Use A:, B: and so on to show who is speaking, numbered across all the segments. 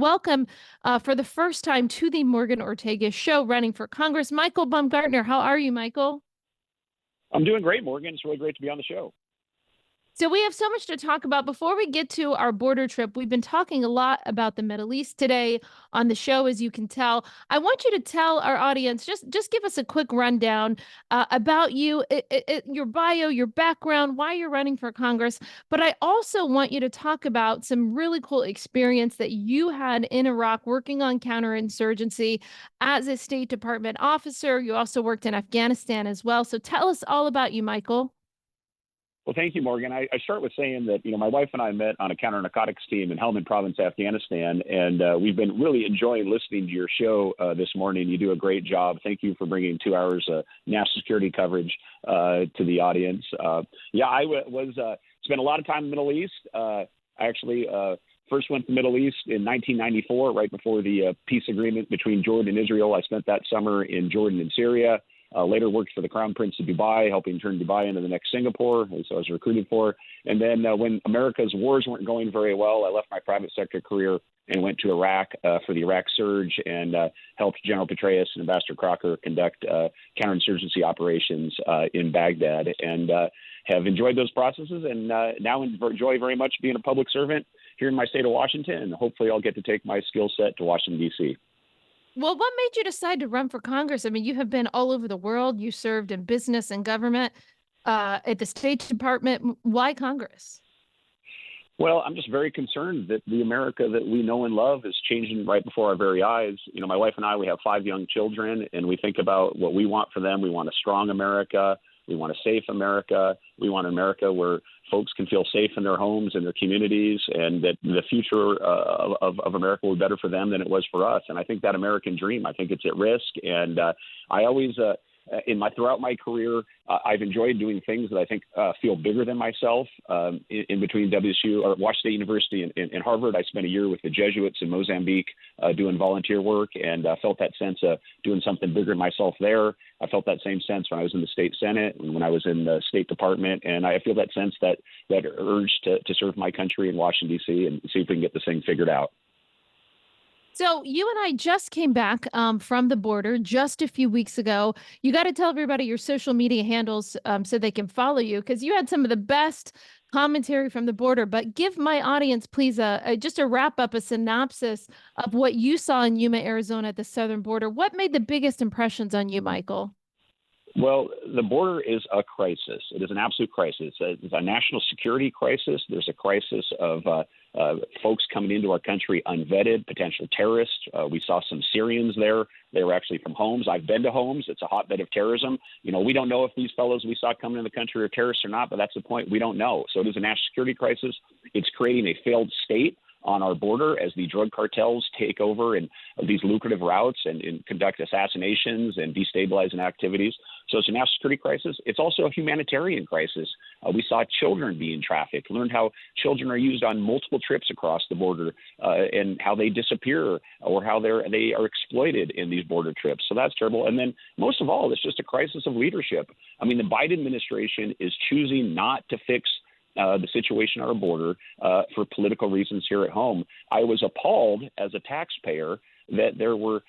A: welcome for the first time to the Morgan Ortagus Show, running for Congress, Michael Baumgartner. How are you, Michael?
B: I'm doing great, Morgan. It's really great to be on the show.
A: So we have so much to talk about. Before we get to our border trip, we've been talking a lot about the Middle East today on the show, as you can tell. I want you to tell our audience, just give us a quick rundown about you, your bio, your background, why you're running for Congress. But I also want you to talk about some really cool experience that you had in Iraq working on counterinsurgency as a State Department officer. You also worked in Afghanistan as well. So tell us all about you, Michael.
B: Well, thank you, Morgan. I start with saying that, my wife and I met on a counter-narcotics team in Helmand Province, Afghanistan, and we've been really enjoying listening to your show this morning. You do a great job. Thank you for bringing 2 hours of national security coverage to the audience. I spent a lot of time in the Middle East. I actually first went to the Middle East in 1994, right before the peace agreement between Jordan and Israel. I spent that summer in Jordan and Syria. Later worked for the Crown Prince of Dubai, helping turn Dubai into the next Singapore, as I was recruited for. And then when America's wars weren't going very well, I left my private sector career and went to Iraq for the Iraq surge and helped General Petraeus and Ambassador Crocker conduct counterinsurgency operations in Baghdad, and have enjoyed those processes, and now enjoy very much being a public servant here in my state of Washington. And hopefully I'll get to take my skill set to Washington, D.C.
A: Well, what made you decide to run for Congress? I mean, you have been all over the world. You served in business and government, at the State Department. Why Congress?
B: Well, I'm just very concerned that the America that we know and love is changing right before our very eyes. My wife and I, we have 5 young children, and we think about what we want for them. We want a strong America. We want a safe America. We want an America where folks can feel safe in their homes and their communities, and that the future of America will be better for them than it was for us. And I think that American dream, I think it's at risk. And I always, throughout my career, I've enjoyed doing things that I think feel bigger than myself. In between WSU or Washington State University and Harvard, I spent a year with the Jesuits in Mozambique doing volunteer work, and felt that sense of doing something bigger than myself there. I felt that same sense when I was in the state Senate and when I was in the State Department, and I feel that sense, that urge to serve my country in Washington, D.C. and see if we can get this thing figured out.
A: So you and I just came back from the border just a few weeks ago. You got to tell everybody your social media handles so they can follow you, because you had some of the best commentary from the border. But give my audience, please, just a wrap up, a synopsis of what you saw in Yuma, Arizona at the southern border. What made the biggest impressions on you, Michael?
B: Well, the border is a crisis. It is an absolute crisis. It's a national security crisis. There's a crisis of folks coming into our country unvetted, potential terrorists. We saw some Syrians there. They were actually from Homs. I've been to Homs. It's a hotbed of terrorism. We don't know if these fellows we saw coming in the country are terrorists or not, but that's the point. We don't know. So it is a national security crisis. It's creating a failed state on our border as the drug cartels take over and these lucrative routes and conduct assassinations and destabilizing activities. So it's a national security crisis. It's also a humanitarian crisis. We saw children being trafficked, learned how children are used on multiple trips across the border, and how they disappear or how they are exploited in these border trips. So that's terrible. And then most of all, it's just a crisis of leadership. I mean, the Biden administration is choosing not to fix the situation on our border for political reasons here at home. I was appalled as a taxpayer that there were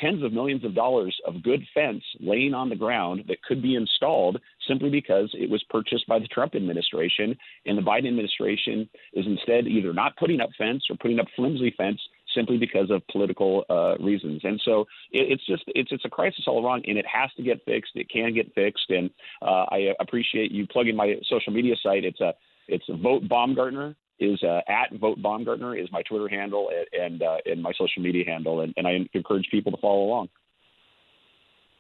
B: tens of millions of dollars of good fence laying on the ground that could be installed simply because it was purchased by the Trump administration, and the Biden administration is instead either not putting up fence or putting up flimsy fence simply because of political reasons. And so it's a crisis all around, and it has to get fixed. It can get fixed. And I appreciate you plugging my social media site. It's Vote Baumgartner is at Vote Baumgartner is my Twitter handle and my social media handle. And I encourage people to follow along.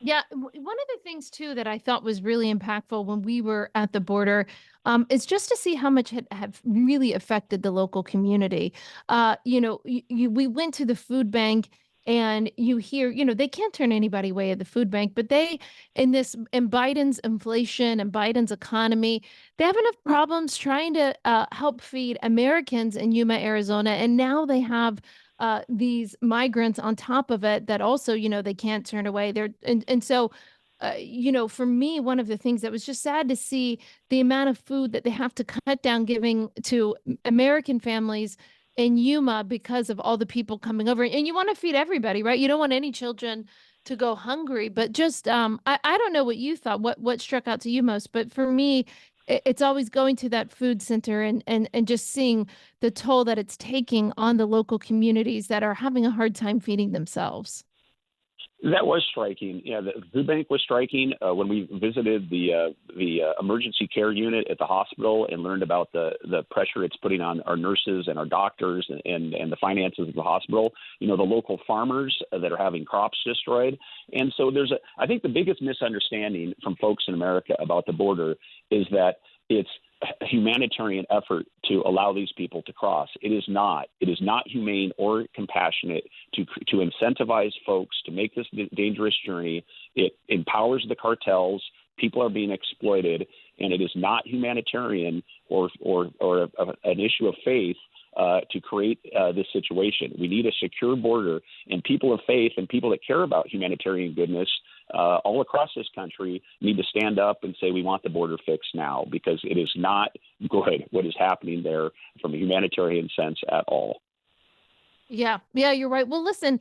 A: Yeah, one of the things too that I thought was really impactful when we were at the border is just to see how much it have really affected the local community. We went to the food bank, and you hear, they can't turn anybody away at the food bank, but in Biden's inflation and Biden's economy, they have enough problems trying to help feed Americans in Yuma, Arizona, and now they have these migrants on top of it that also, they can't turn away. So, for me, one of the things that was just sad to see the amount of food that they have to cut down giving to American families in Yuma because of all the people coming over. And you want to feed everybody, right? You don't want any children to go hungry. But just I don't know what you thought, what struck out to you most, but for me, it's always going to that food center and just seeing the toll that it's taking on the local communities that are having a hard time feeding themselves.
B: That was striking. Yeah, the food bank was striking. When we visited the emergency care unit at the hospital and learned about the pressure it's putting on our nurses and our doctors and the finances of the hospital, the local farmers that are having crops destroyed. And so I think the biggest misunderstanding from folks in America about the border is that it's a humanitarian effort to allow these people to cross. It is not. It is not humane or compassionate to incentivize folks to make this dangerous journey. It empowers the cartels. People are being exploited, and it is not humanitarian or an issue of faith to create this situation. We need a secure border, and people of faith and people that care about humanitarian goodness all across this country need to stand up and say we want the border fixed now, because it is not good what is happening there from a humanitarian sense at all.
A: Yeah, you're right. Well, listen,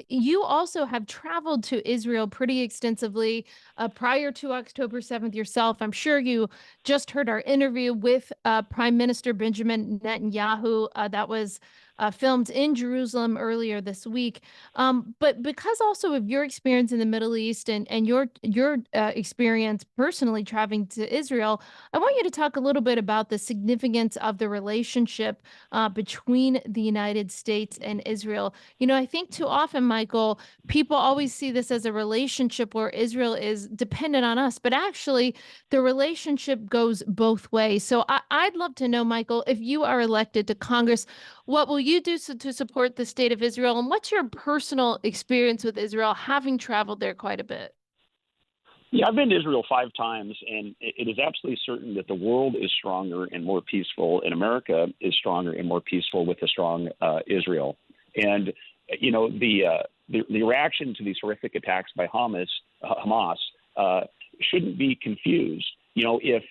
A: you also have traveled to Israel pretty extensively prior to October 7th yourself. I'm sure you just heard our interview with Prime Minister Benjamin Netanyahu that was filmed in Jerusalem earlier this week. But because also of your experience in the Middle East and your experience personally traveling to Israel, I want you to talk a little bit about the significance of the relationship between the United States and Israel. I think too often, Michael, people always see this as a relationship where Israel is dependent on us, but actually the relationship goes both ways. So I'd love to know, Michael, if you are elected to Congress, what will you do to support the state of Israel? And what's your personal experience with Israel, having traveled there quite a bit?
B: Yeah, I've been to Israel 5 times, and it is absolutely certain that the world is stronger and more peaceful, and America is stronger and more peaceful with a strong Israel. And the reaction to these horrific attacks by Hamas shouldn't be confused. If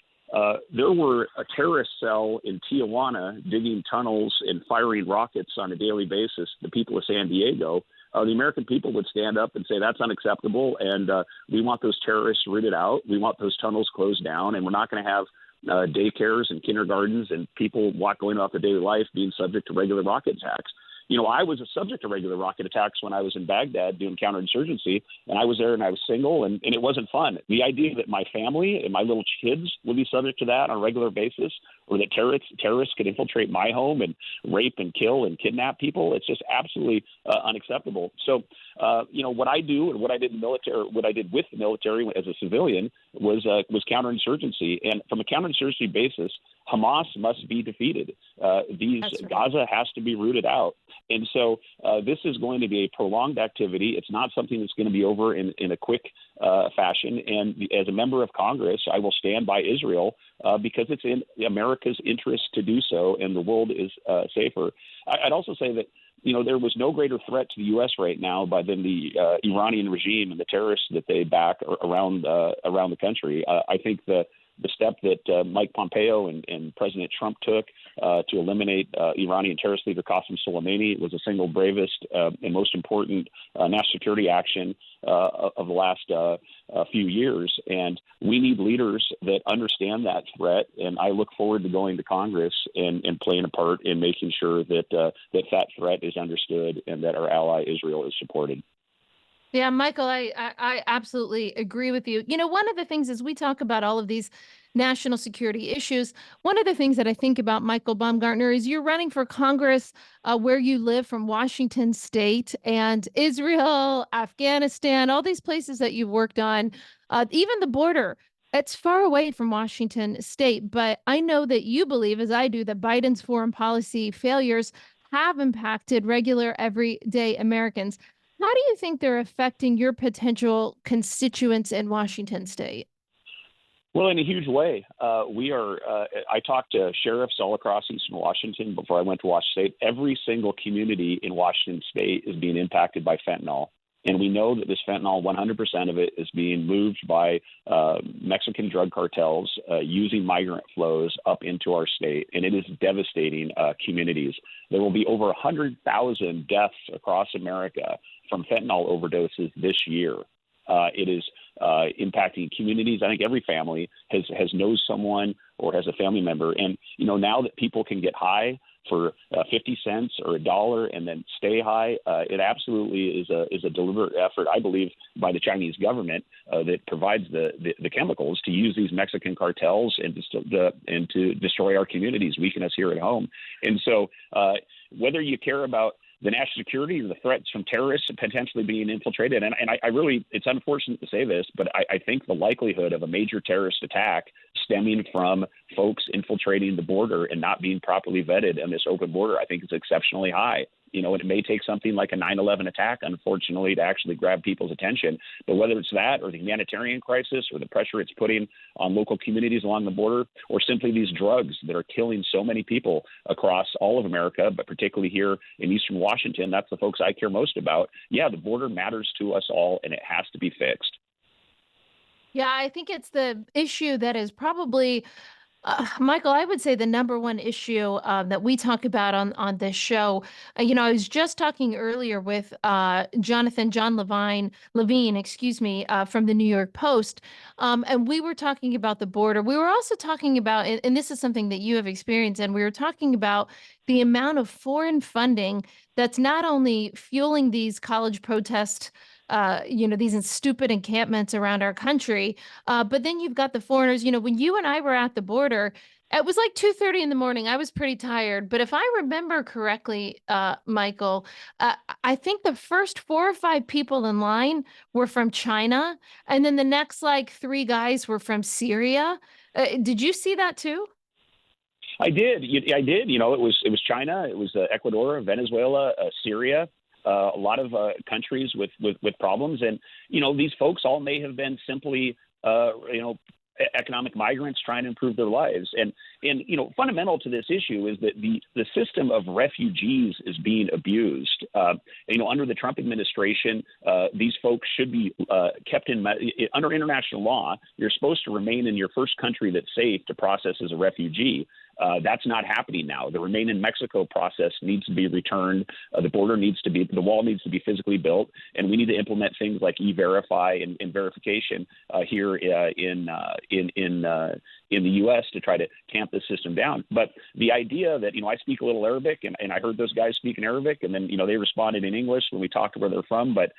B: there were a terrorist cell in Tijuana digging tunnels and firing rockets on a daily basis, the people of San Diego, the American people would stand up and say that's unacceptable, and we want those terrorists rooted out. We want those tunnels closed down, and we're not going to have daycares and kindergartens and people going off their daily life being subject to regular rocket attacks. I was a subject to regular rocket attacks when I was in Baghdad doing counterinsurgency, and I was there and I was single, and it wasn't fun. The idea that my family and my little kids would be subject to that on a regular basis, or that terrorists could infiltrate my home and rape and kill and kidnap people, it's just absolutely unacceptable. So, what I do and what I did in the military, what I did with the military as a civilian was counterinsurgency. And from a counterinsurgency basis, Hamas must be defeated. Gaza has to be rooted out. And so this is going to be a prolonged activity. It's not something that's going to be over in a quick fashion. And as a member of Congress, I will stand by Israel because it's in America's interest to do so, and the world is safer. I'd also say that there was no greater threat to the U.S. right now than the Iranian regime and the terrorists that they back around the country. I think the step that Mike Pompeo and President Trump took to eliminate Iranian terrorist leader Qasem Soleimani was the single bravest and most important national security action of the last few years. And we need leaders that understand that threat. And I look forward to going to Congress and playing a part in making sure that that threat is understood and that our ally Israel is supported.
A: Yeah, Michael, I absolutely agree with you. One of the things as we talk about all of these national security issues, one of the things that I think about, Michael Baumgartner, is you're running for Congress where you live from Washington State, and Israel, Afghanistan, all these places that you've worked on, even the border. It's far away from Washington State, but I know that you believe, as I do, that Biden's foreign policy failures have impacted regular, everyday Americans. How do you think they're affecting your potential constituents in Washington State?
B: Well, in a huge way. I talked to sheriffs all across Eastern Washington before I went to Washington State. Every single community in Washington State is being impacted by fentanyl. And we know that this fentanyl, 100% of it is being moved by Mexican drug cartels using migrant flows up into our state, and it is devastating communities. There will be over 100,000 deaths across America from fentanyl overdoses this year. It is impacting communities. I think every family has knows someone or has a family member. And, now that people can get high for 50 cents or $1 and then stay high, it absolutely is a deliberate effort, I believe, by the Chinese government that provides the chemicals to use these Mexican cartels and to destroy our communities, weaken us here at home. And so whether you care about the national security or the threats from terrorists potentially being infiltrated. And I really, it's unfortunate to say this, but I think the likelihood of a major terrorist attack stemming from folks infiltrating the border and not being properly vetted in this open border, I think is exceptionally high. And it may take something like a 9/11 attack, unfortunately, to actually grab people's attention. But whether it's that or the humanitarian crisis or the pressure it's putting on local communities along the border, or simply these drugs that are killing so many people across all of America, but particularly here in Eastern Washington, that's the folks I care most about. Yeah, the border matters to us all, and it has to be fixed.
A: Yeah, I think it's the issue that is probably Michael, I would say the number one issue that we talk about on this show. I was just talking earlier with John Levine, excuse me, from the New York Post, and we were talking about the border. We were also talking about, and this is something that you have experienced, and we were talking about the amount of foreign funding that's not only fueling these college protests, these stupid encampments around our country. But then you've got the foreigners. When you and I were at the border, it was like 2:30 in the morning. I was pretty tired. But if I remember correctly, Michael, I think the first 4 or 5 people in line were from China. And then the next like 3 guys were from Syria. Did you see that too?
B: I did. I did. It was China. It was Ecuador, Venezuela, Syria. A lot of countries with problems. And, these folks all may have been simply, economic migrants trying to improve their lives. And fundamental to this issue is that the system of refugees is being abused. Under the Trump administration, these folks should be kept under international law. You're supposed to remain in your first country that's safe to process as a refugee. That's not happening now. The Remain in Mexico process needs to be returned. The wall needs to be physically built, and we need to implement things like e-verify and verification here in the U.S. to try to tamp this system down. But the idea that, I speak a little Arabic, and I heard those guys speak in Arabic, and then, they responded in English when we talked to where they're from. But,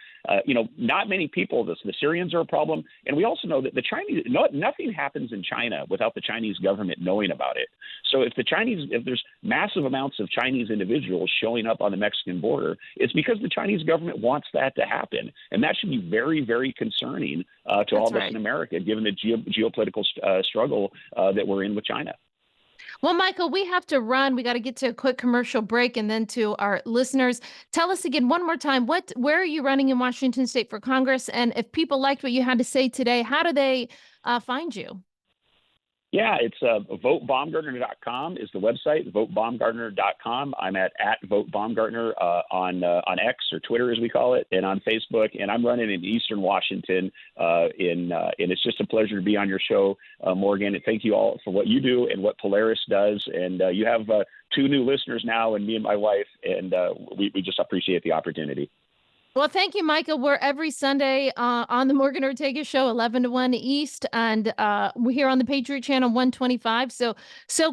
B: not many people, the Syrians are a problem. And we also know that the Chinese, nothing happens in China without the Chinese government knowing about it. So if there's massive amounts of Chinese individuals showing up on the Mexican border, it's because the Chinese government wants that to happen. And that should be very, very concerning to all of us in America, given the geopolitical struggle that we're in with China.
A: Well, Michael, we have to run. We got to get to a quick commercial break, and then to our listeners, tell us again one more time, where are you running in Washington State for Congress? And if people liked what you had to say today, how do they find you?
B: Yeah, it's votebaumgartner.com is the website, votebaumgartner.com. I'm at votebaumgartner on X, or Twitter as we call it, and on Facebook. And I'm running in Eastern Washington, and it's just a pleasure to be on your show, Morgan. And thank you all for what you do and what Polaris does. And you have 2 new listeners now, and me and my wife, and we just appreciate the opportunity.
A: Well, thank you, Michael. We're every Sunday on the Morgan Ortagus Show, 11 to 1 East, and we're here on the Patriot Channel 125. So